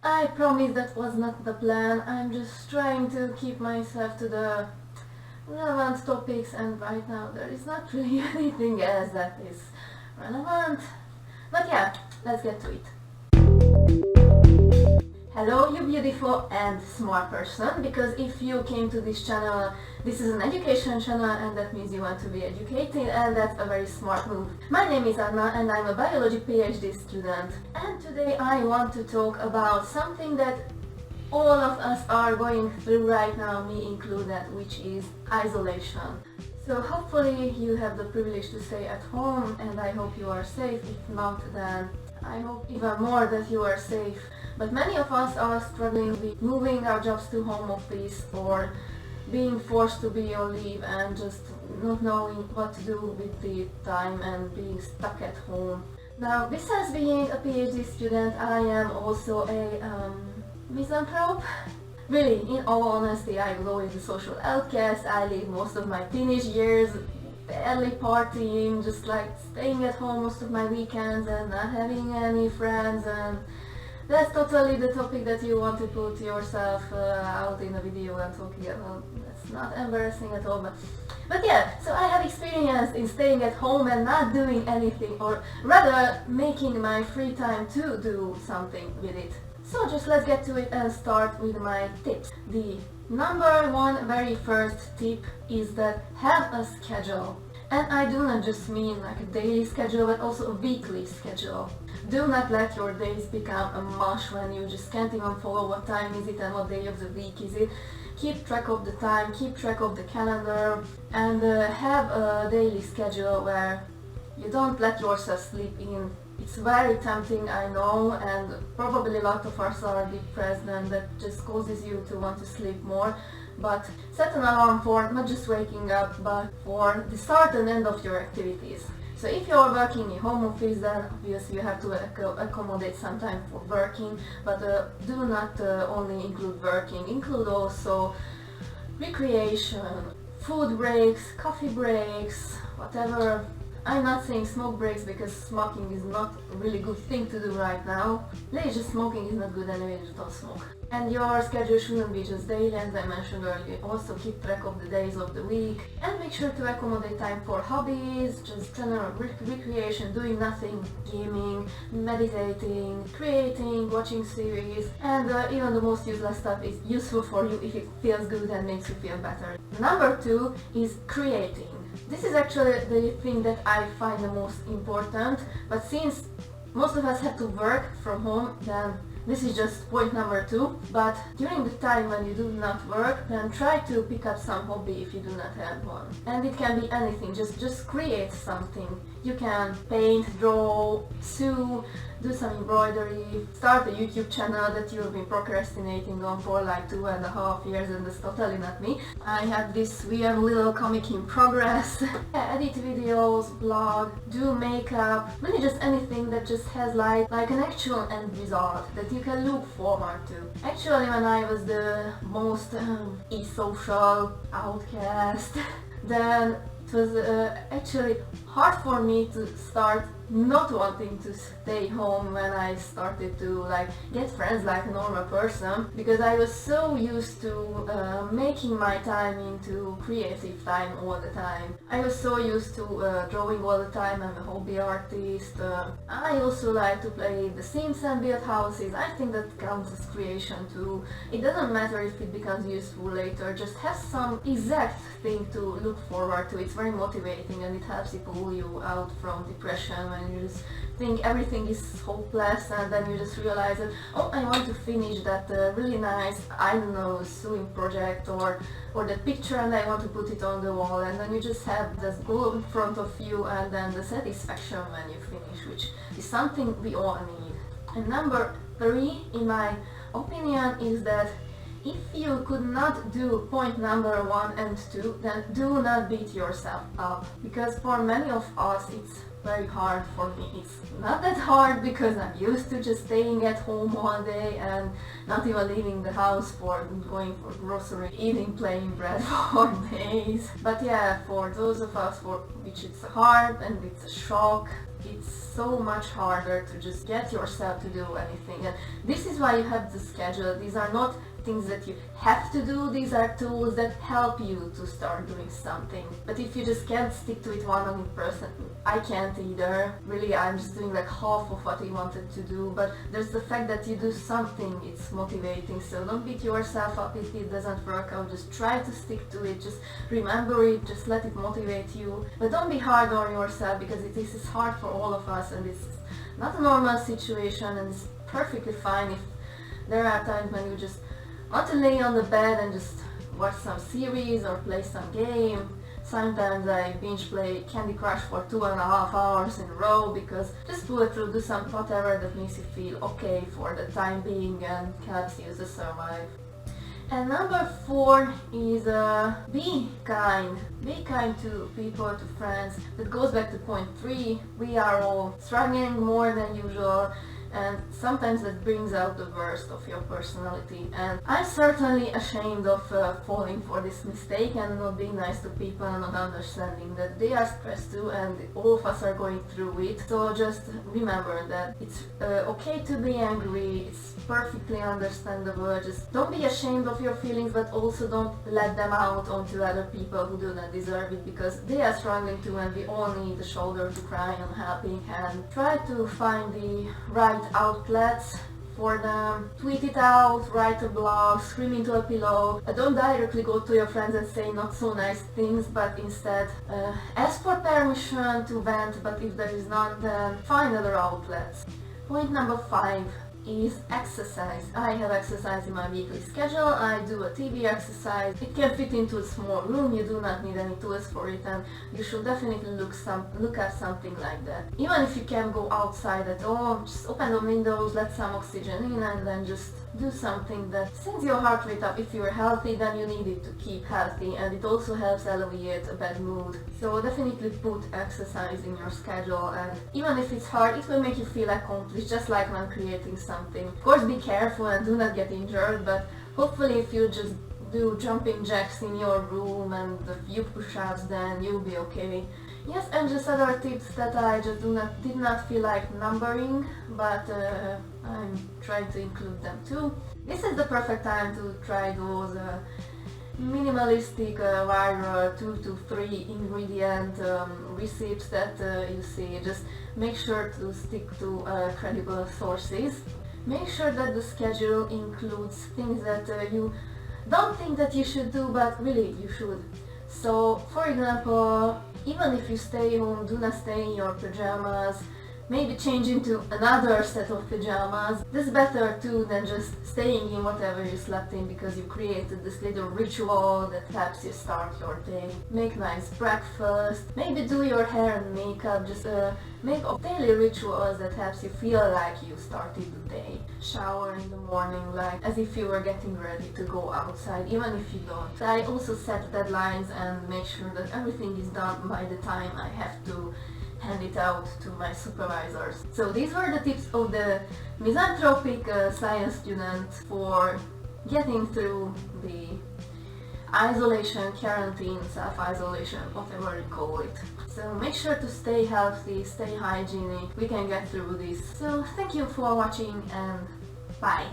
I promise that was not the plan. I'm just trying to keep myself to the relevant topics, and right now there is not really anything else that is relevant. But yeah, let's get to it. Hello you beautiful and smart person, because if you came to this channel, this is an education channel and that means you want to be educated, and that's a very smart move. My name is Anna and I'm a biology PhD student, and today I want to talk about something that all of us are going through right now, me included, which is isolation. So hopefully you have the privilege to stay at home, and I hope you are safe. If not, then I hope even more that you are safe. But many of us are struggling with moving our jobs to home office, or being forced to be on leave and just not knowing what to do with the time and being stuck at home. Now, besides being a PhD student, I am also a misanthrope. Really, in all honesty, I was always a social outcast. I lived most of my teenage years barely partying, just like staying at home most of my weekends and not having any friends, and that's totally the topic that you want to put yourself out in a video and talking about. That's not embarrassing at all, but yeah, so I have experience in staying at home and not doing anything, or rather making my free time to do something with it. So just let's get to it and start with my tips. The number one very first tip is that have a schedule. And I do not just mean like a daily schedule, but also a weekly schedule. Do not let your days become a mush when you just can't even follow what time is it and what day of the week is it. Keep track of the time, keep track of the calendar, and have a daily schedule where you don't let yourself sleep in. It's very tempting, I know, and probably a lot of us are depressed, and that just causes you to want to sleep more. But set an alarm for not just waking up, but for the start and end of your activities. So if you're working in home office, then obviously you have to accommodate some time for working, but do not only include working, include also recreation, food breaks, coffee breaks, whatever. I'm not saying smoke breaks, because smoking is not a really good thing to do right now. Just smoking is not good anyway, just don't smoke. And your schedule shouldn't be just daily, as I mentioned earlier. Also keep track of the days of the week, and make sure to accommodate time for hobbies, just general recreation, doing nothing, gaming, meditating, creating, watching series, and even the most useless stuff is useful for you if it feels good and makes you feel better. Number two is creating. This is actually the thing that I find the most important, but since most of us have to work from home, then this is just point number two. But during the time when you do not work, then try to pick up some hobby if you do not have one. And it can be anything, just create something. You can paint, draw, sew, do some embroidery, start a YouTube channel that you've been procrastinating on for like 2.5 years, and that's totally not me. I have this weird little comic in progress. Edit videos, blog, do makeup, really just anything that just has like an actual end result that you can look forward to. Actually, when I was the most e-social outcast, then it was actually hard for me to start not wanting to stay home when I started to like get friends like a normal person, because I was so used to making my time into creative time all the time. I was so used to drawing all the time. I'm a hobby artist. I also like to play The Sims and build houses. I think that counts as creation too. It doesn't matter if it becomes useful later, just have some exact thing to look forward to. It's very motivating, and it helps you pull you out from depression when you just think everything is hopeless, and then you just realize that, oh, I want to finish that really nice, I don't know, sewing project or that picture, and I want to put it on the wall, and then you just have this goal in front of you, and then the satisfaction when you finish, which is something we all need. And number three, in my opinion, is that if you could not do point number 1 and 2, then do not beat yourself up, because for many of us it's very hard. For me it's not that hard, because I'm used to just staying at home all day and not even leaving the house, for going for grocery, eating plain bread for days. But yeah, for those of us for which it's hard and it's a shock, it's so much harder to just get yourself to do anything. And this is why you have the schedule. These are not things that you have to do, these are tools that help you to start doing something. But if you just can't stick to it 100%, I can't either. Really, I'm just doing like half of what I wanted to do, but there's the fact that you do something, it's motivating. So don't beat yourself up if it doesn't work out, just try to stick to it, just remember it, just let it motivate you. But don't be hard on yourself, because this is hard for all of us, and it's not a normal situation, and it's perfectly fine if there are times when you just want to lay on the bed and just watch some series or play some game. Sometimes I binge play Candy Crush for 2.5 hours in a row, because just pull it through, do some whatever that makes you feel okay for the time being and helps you to survive. And number 4 is be kind. Be kind to people, to friends. That goes back to point 3. We are all struggling more than usual, and sometimes that brings out the worst of your personality. And I'm certainly ashamed of falling for this mistake and not being nice to people and not understanding that they are stressed too, and all of us are going through it. So just remember that it's okay to be angry, it's perfectly understandable. Just don't be ashamed of your feelings, but also don't let them out onto other people who do not deserve it, because they are struggling too, and we all need a shoulder to cry on, a helping hand. Try to find the right outlets for them. Tweet it out, write a blog, scream into a pillow. Don't directly go to your friends and say not so nice things, but instead ask for permission to vent, but if there is none, then find other outlets. Point number 5 is exercise. I have exercise in my weekly schedule. I do a TV exercise. It can fit into a small room, you do not need any tools for it, and you should definitely look at something like that. Even if you can't go outside at all, just open the windows, let some oxygen in, and then just do something that sends your heart rate up. If you're healthy, then you need it to keep healthy, and it also helps alleviate a bad mood. So definitely put exercise in your schedule, and even if it's hard, it will make you feel accomplished, just like when creating something. Of course, be careful and do not get injured, but hopefully if you just do jumping jacks in your room and a few push-ups, then you'll be okay. Yes, and just other tips that I just did not feel like numbering, but I'm trying to include them too. This is the perfect time to try those minimalistic, viral 2 to 3 ingredient recipes that you see. Just make sure to stick to credible sources. Make sure that the schedule includes things that you don't think that you should do, but really you should. So, for example, even if you stay home, do not stay in your pajamas. Maybe change into another set of pajamas. This is better too than just staying in whatever you slept in, because you created this little ritual that helps you start your day. Make nice breakfast. Maybe do your hair and makeup. Just make daily rituals that helps you feel like you started the day. Shower in the morning, like as if you were getting ready to go outside, even if you don't. I also set deadlines and make sure that everything is done by the time I have to hand it out to my supervisors. So these were the tips of the misanthropic science student for getting through the isolation, quarantine, self-isolation, whatever you call it. So make sure to stay healthy, stay hygienic, we can get through this. So thank you for watching, and bye!